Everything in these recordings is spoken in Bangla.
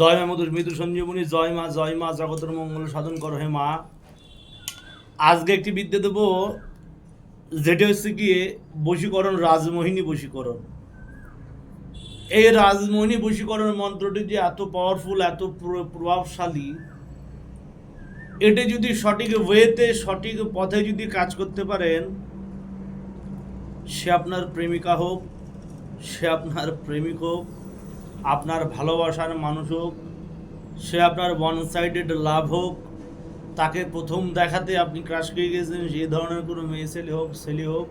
জয় মা মধুর মৃদু সঞ্জীবনী, জয় মা জগতের মঙ্গল সাধন করো হে মা। আজকে একটি বিদ্যে দেবো, যেটা হচ্ছে গিয়ে বশীকরণ, রাজমোহিনী বশীকরণ। এই রাজমোহিনী বশীকরণ মন্ত্রটি যে এত পাওয়ারফুল, এত প্রভাবশালী, এটা যদি সঠিক ওয়েতে, সঠিক পথে যদি কাজ করতে পারেন, সে আপনার প্রেমিকা হোক, সে আপনার প্রেমিক হোক, আপনার ভালোবাসার মানুষ হোক, সে আপনার ওয়ান সাইডেড লাভ হোক, তাকে প্রথম দেখাতে আপনি ক্রাশ খেয়ে গেছেন, সেই ধরনের কোনো মেয়ে ছেলে হোক,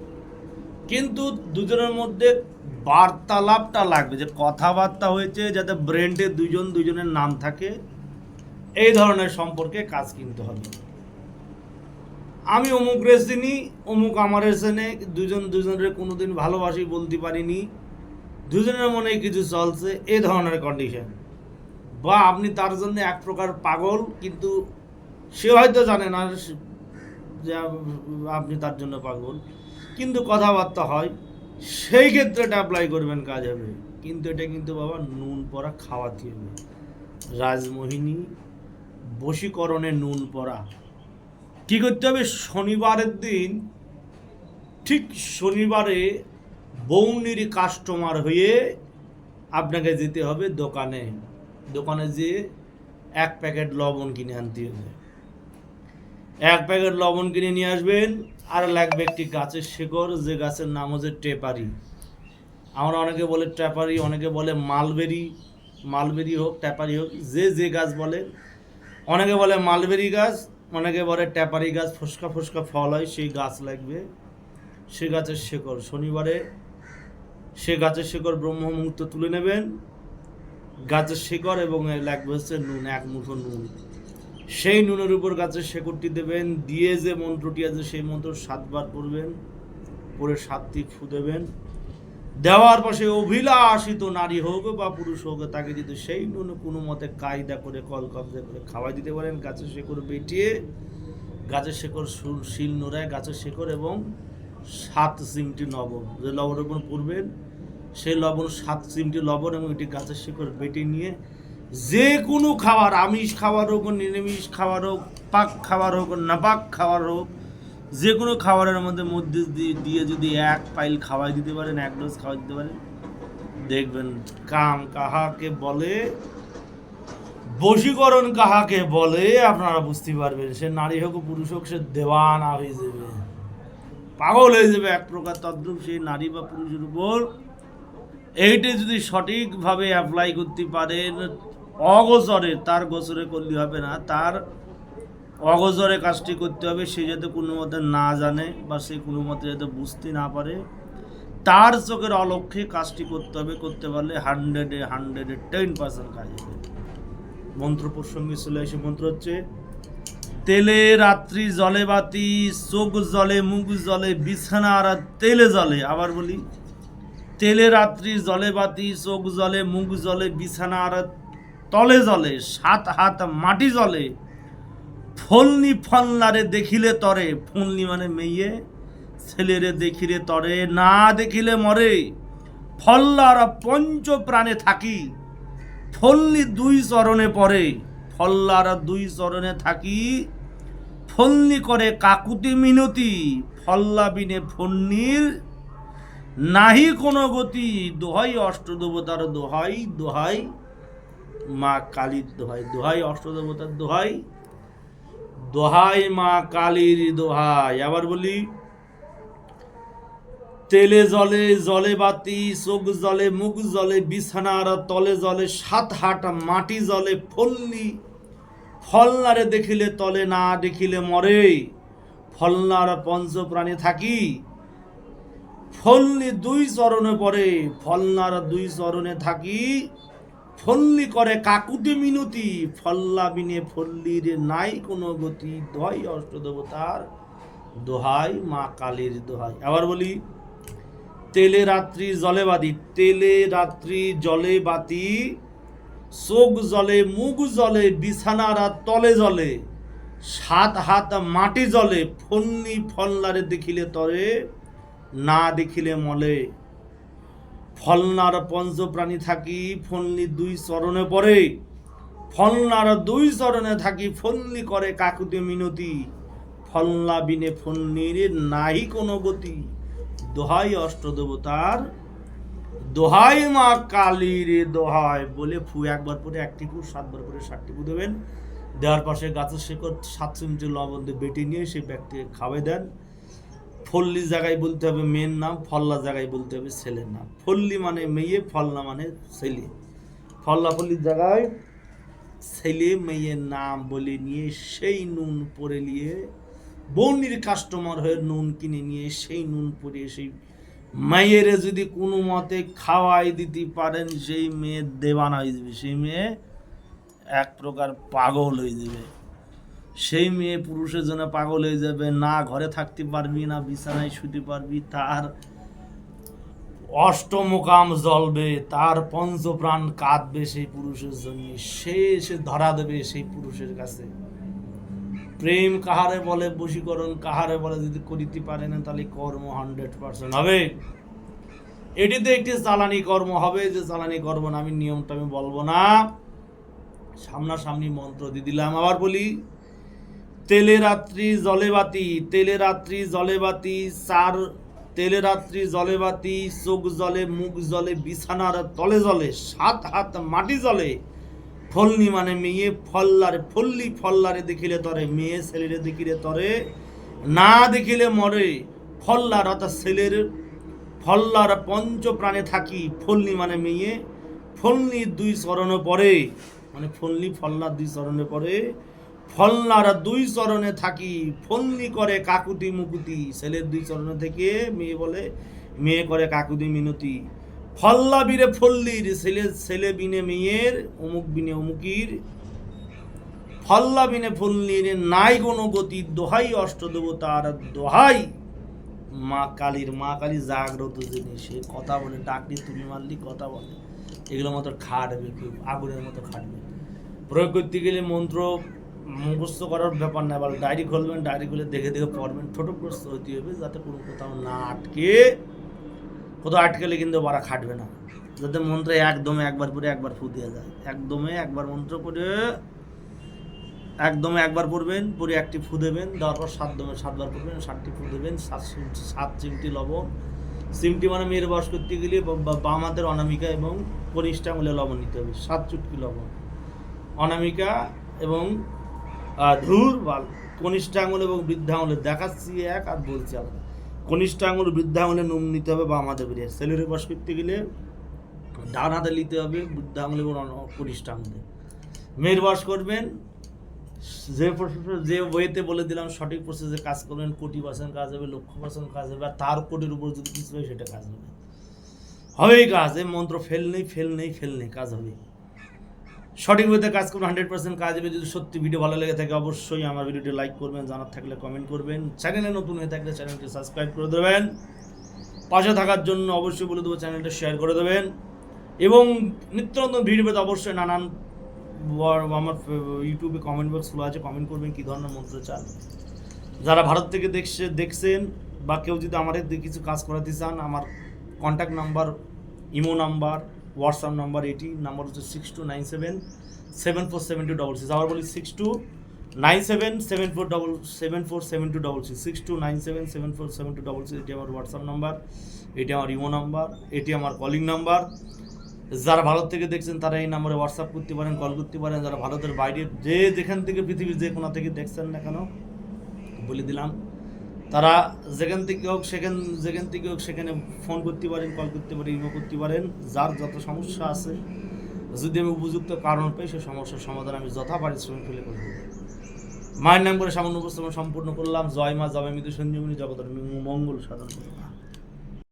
কিন্তু দুজনের মধ্যে বার্তালাপটা লাগবে, যে কথাবার্তা হয়েছে, যাতে ব্রেন্ডে দুজনের নাম থাকে, এই ধরনের সম্পর্কে কাজ কিনতে হবে। আমি অমুক রে চিনি, অমুক আমার চেনে, দুজনের কোনোদিন ভালোবাসি বলতে পারিনি, দুজনের মনে কিছু চলছে, এই ধরনের কন্ডিশন। বা আপনি তার জন্য এক প্রকার পাগল, কিন্তু সে হয়তো জানে না যে আপনি তার জন্য পাগল, কিন্তু কথাবার্তা হয়, সেই ক্ষেত্রে এটা অ্যাপ্লাই করবেন, কাজ হবে। কিন্তু এটা কিন্তু বাবা নুন পড়া খাওয়াতে হবে। রাজমোহিনী বশীকরণে নুন পড়া কী করতে হবে? শনিবারের দিন, ঠিক শনিবারে বৌনির কাস্টমার হয়ে আপনাকে যেতে হবে দোকানে যেয়ে 1 প্যাকেট লবণ কিনে আনতে হবে। 1 প্যাকেট লবণ কিনে নিয়ে আসবেন, আর লাগবে একটি গাছের শিকড়, যে গাছের নাম হচ্ছে টেপারি। আমরা অনেকে বলে ট্যাপারি, অনেকে বলে মালবেরি হোক, ট্যাপারি হোক, যে গাছ বলে। অনেকে বলে মালবেরি গাছ, অনেকে বলে ট্যাপারি গাছ, ফোসকা ফল হয়, সেই গাছ লাগবে। সে গাছের শিকড় শনিবারে, সে গাছের শিকড় ব্রহ্ম মুহূর্তে তুলে নেবেন, গাছের শিকড়, এবং লাগবে হচ্ছে নুন, 1 মুঠো নুন। সেই নুনের উপর গাছের শেকড়টি দেবেন, দিয়ে যে মন্ত্রটি আছে সেই মন্ত্র 7 বার পড়বেন, পরে 7টি ফু দেবেন। দেওয়ার পাশে অভিলাষিত নারী হোক বা পুরুষ হোক, তাকে যদি সেই নুন কোনো মতে কায়দা করে কল কবজা করে খাওয়াই দিতে পারেন, গাছের শেকড় বেটিয়ে, গাছের শেকড় শিল নোড়ায়, গাছের শেকড় এবং 7 চিমটি লবণ, যে লবণের উপর পড়বেন, সেই লবণ 7 চিমটি লবণ, এবং এটি গাছের শিকড় বেটে নিয়ে যে কোনো খাবার, আমিষ খাবার হোক, নিরামিষ খাবার হোক, পাক খাবার হোক, নাপাক খাবার হোক, যে কোনো খাবারের মধ্যে দিয়ে যদি 1 পাইল খাওয়াই দিতে পারেন, 1 ডোজ খাওয়াই দিতে পারেন, দেখবেন কাম কাহাকে বলে, বশীকরণ কাহাকে বলে আপনারা বুঝতে পারবেন। সে নারী হোক পুরুষ হোক, সে দেওয়ানা হয়ে যাবে, পাগল হয়ে যাবে এক প্রকার। তদ্রূপ সেই নারী বা পুরুষের উপর এইটা যদি সঠিকভাবে অ্যাপ্লাই করতে পারেন, অগোচরে, তার গোচরে করলে হবে না, তার অগোচরে কাজটি করতে হবে। সে যাতে কোনো মতে না জানে, বা সে কোনো মতে যাতে বুঝতে না পারে, তার চোখের অলক্ষ্যে কাজটি করতে হবে। করতে পারলে 100-এ 10% কাজ হবে। মন্ত্র প্রসঙ্গে চলে আসে। মন্ত্র হচ্ছে: তেলে রাত্রি জলে বাতি, চোখ জলে, মুখ জলে, বিছানা আর তেলে জলে। আবার বলি, তেলে রাত্রি জলে বাতি, চোখ জলে, মুখ জলে, বিছানা আর তলে জলে, 7 হাত মাটি জলে, ফলনি ফলনারে দেখিলে তরে। ফলনি মানে মেয়ে, ছেলেরে দেখিলে তরে, না দেখিলে মরে। ফল্লার পঞ্চ প্রাণে থাকি, ফলনি 2 চরণে পড়ে। ফল্লার 2 চরণে থাকি, ফলনি করে কাকুতি মিনতি। ফল্লা বিনে ফন্নির নাহি কোনো গতি। দোহাই অষ্টদেবতার দোহাই, দোহাই মা কালীর দোহাই, দোহাই অষ্টদেবতার দোহাই, দোহাই মা কালীর দোহাই। আবার বলি, তেলে জলে, জলে বাতি, চোখ জলে, মুখ জলে, বিছানার তলে জলে, 7 হাত মাটি জলে, ফলনারে দেখিলে তলে, না দেখিলে মরে। ফলনার পঞ্চপ্রাণে থাকি, ফলনি 2 চরণে পড়ে। ফলনার 2 চরণে থাকি, ফলনি করে কাকুতি মিনতি। ফল্লা বিনে ফল্লির নাই কোনো গতি। দোহাই অষ্টদেবতার দোহাই, মা কালীর দোহাই। আবার বলি, তেলে রাত্রি জলে বাতি, তেলে রাত্রি জলে বাতি, চোখ জলে, মুখ জলে, বিছানার তলে জলে, 7 হাত মাটি জলে। ফলনি ফলনারে দেখিলে তরে, না দেখিলে মলে। ফলনার পঞ্চপ্রাণী থাকি, ফলনি 2 চরণে পড়ে। ফলনার দুই চরণে থাকি ফল্লি করে কাকুতি মিনতি, ফলনা বিনে ফন্নির নাহি কোনো গতি, দোহাই অষ্টদেবতার দোহাই মা কালীর দোহাই বলে ফু একবার পরে একটি ফু, 7 বার করে 7টি ফু দেবেন। দেওয়ার পাশে গাছের শেকড় 7 চিমটি লবণ দিয়ে বেটে নিয়ে সেই ব্যক্তিকে খাওয়াই দেন। ফল্লি জায়গায় বলতে হবে মেয়ের নাম, ফল্লা জায়গায় বলতে হবে ছেলের নাম। ফল্লি মানে মেয়ে, ফল্লা মানে ছেলে। ফল্লা ফল্লির জায়গায় ছেলে মেয়ের নাম বলে নিয়ে সেই নুন পরে নিয়ে বৌনির কাস্টমার হয়ে নুন কিনে নিয়ে সেই নুন পরে সেই মেয়ের যদি কোনো মতে খাওয়াই দিতে পারেন, সেই মেয়ে দেওয়ানা হয়ে যাবে, সেই মেয়ে এক প্রকার পাগল হয়ে যাবে। সেই মেয়ে পুরুষের জন্য পাগল হয়ে যাবে, না ঘরে থাকতে পারবি না বিছানায় শুতে পারবি, তার অষ্টমকাম জ্বলবে, তার পঞ্চপ্রাণ কাঁদবে সেই পুরুষের জন্য, সে ধরা দেবে সেই পুরুষের কাছে। প্রেম কাহারে বলে, বশীকরণ কাহারে বলে যদি করিতে পারে না, তাহলে কর্ম 100% হবে। এটিতে একটি চালানি কর্ম হবে, যে চালানি কর্ম না আমি নিয়মটা আমি বলবো না, সামনাসামনি মন্ত্র দিয়ে দিলাম। আবার বলি, তেলে রাত্রি জলে বাতি, তেলে রাত্রি জলে বাতি, তেলে রাত্রি জলে বাতি, চোখ জলে মুখ জলে বিছানার তলে জলে, 7 হাত মাটি জলে, ফলনি মানে মেয়ে, ফল্লারে ফল্লি ফল্লারে দেখিলে তরে, মেয়ে ছেলেরে দেখিলে তরে, না দেখিলে মরে, ফল্লার অর্থাৎ ছেলের ফল্লার পঞ্চ প্রাণে থাকি, ফলনি মানে মেয়ে, ফলনি 2 চরণে পড়ে, মানে ফলনি ফল্লার 2 চরণে পড়ে, ফলনার 2 চরণে থাকি ফলনি করে কাকুতি মুকুতি, ছেলের 2 চরণে থেকে মেয়ে বলে মেয়ে করে কাকুতি মিনতি, ফল্লা বিনে ফল্লির ছেলে বিনে মেয়ের, অমুক বিনে অমুকির, ফল্লা বিনে ফল্লির নাই কোনো গতি, দোহাই অষ্টদেবতার দোহাই মা কালীর। মা কালী জাগ্রত জিনিস, সে কথা বলে, ডাকলি তুমি মারলি কথা বলে, এগুলোর মতো খাটবে, খুব আগুনের মতো খাটবে। প্রয়োগ করতে গেলে মন্ত্র মুখস্থ করার ব্যাপার না, বলে ডায়েরি খুলবেন, ডায়েরি খুলে দেখে দেখে পড়বেন, ঠোঁটগ্রস্ত হইতে হবে যাতে কোনো কোথাও না আটকে, কোথাও আটকেলে কিন্তু ওরা খাটবে না, যাতে মন্ত্রে একদমে একবার পরে একবার ফু দেওয়া যায়। একদমে একবার মন্ত্র পড়ে একদমে একবার পড়বেন, পরে একটি ফু দেবেন, দেওয়ার পর 7 বার পড়বেন, 7টি ফু দেবেন, 7 চিমটি লবণ, চিমটি মানে মেয়ের বয়স করতে গেলে বাম হাতের অনামিকা এবং কনিষ্ঠ আঙুলে লবণ নিতে হবে, 7 চুটকি লবণ, অনামিকা এবং ধুর বাল, কনিষ্ঠ আঙুল এবং বৃদ্ধা আঙুলে, দেখাচ্ছি এক আর বলছি আলাদা, কনিষ্ঠ আঙুল বৃদ্ধা আঙুলে নুন নিতে হবে বাম হাতে বেরিয়ে, ছেলের বয়স করতে গেলে ডান হাতে নিতে হবে বৃদ্ধা আঙুল এবং কনিষ্ঠ আঙুলে। মেয়ের বয়স করবেন যে ওয়েতে বলে দিলাম সঠিক প্রসেসে কাজ করবেন, 1,00,000% কাজ হবে, 1,00,000% কাজ হবে, আর তার কোটির উপর যদি কিছু হয় সেটা কাজ হবে, হবেই কাজ। এই মন্ত্র ফেল নেই, কাজ হবে। সঠিক ওয়েতে কাজ করবেন, 100% কাজ হবে। যদি সত্যি ভিডিও ভালো লেগে থাকে অবশ্যই আমার ভিডিওটি লাইক করবেন, জানার থাকলে কমেন্ট করবেন, চ্যানেলে নতুন হয়ে থাকলে চ্যানেলটি সাবস্ক্রাইব করে দেবেন, পাশে থাকার জন্য অবশ্যই বলে দেবো চ্যানেলটা শেয়ার করে দেবেন, এবং নিত্য নতুন ভিডিও পেতে অবশ্যই নানান আমার ইউটিউবে কমেন্ট বক্স খোলা আছে, কমেন্ট করবেন কী ধরনের মন্ত্র চান। যারা ভারত থেকে দেখছেন বা কেউ যদি আমার কিছু কাজ করাতে চান, আমার contact number, imo number, WhatsApp number, এটি নাম্বার হচ্ছে 6297747266। আবার বলি 6297747266, 6297747266, এটি আমার হোয়াটসঅ্যাপ নাম্বার, এটি আমার ইমো নাম্বার, এটি আমার কলিং নাম্বার। যারা ভারত থেকে দেখছেন তারা এই নাম্বারে হোয়াটসঅ্যাপ করতে পারেন, কল করতে পারেন। যারা ভারতের বাইরে যেখান থেকে পৃথিবীর যে কোনো থেকে দেখছেন না কেন বলে দিলাম, তারা যেখান থেকে হোক সেখানে ফোন করতে পারেন, কল করতে পারেন, ইমো করতে পারেন। যার যত সমস্যা আছে যদি আমি উপযুক্ত কারণ পাই, সেই সমস্যার সমাধান আমি যথা পারিশ্রমিক ফেলে করে দেবো। মায়ের নাম করে সামান্য উপস্থাপন সম্পূর্ণ করলাম। জয় মা, জয় মৃত্যু সঞ্জীবনী, জগতের মঙ্গল সাধন করলাম।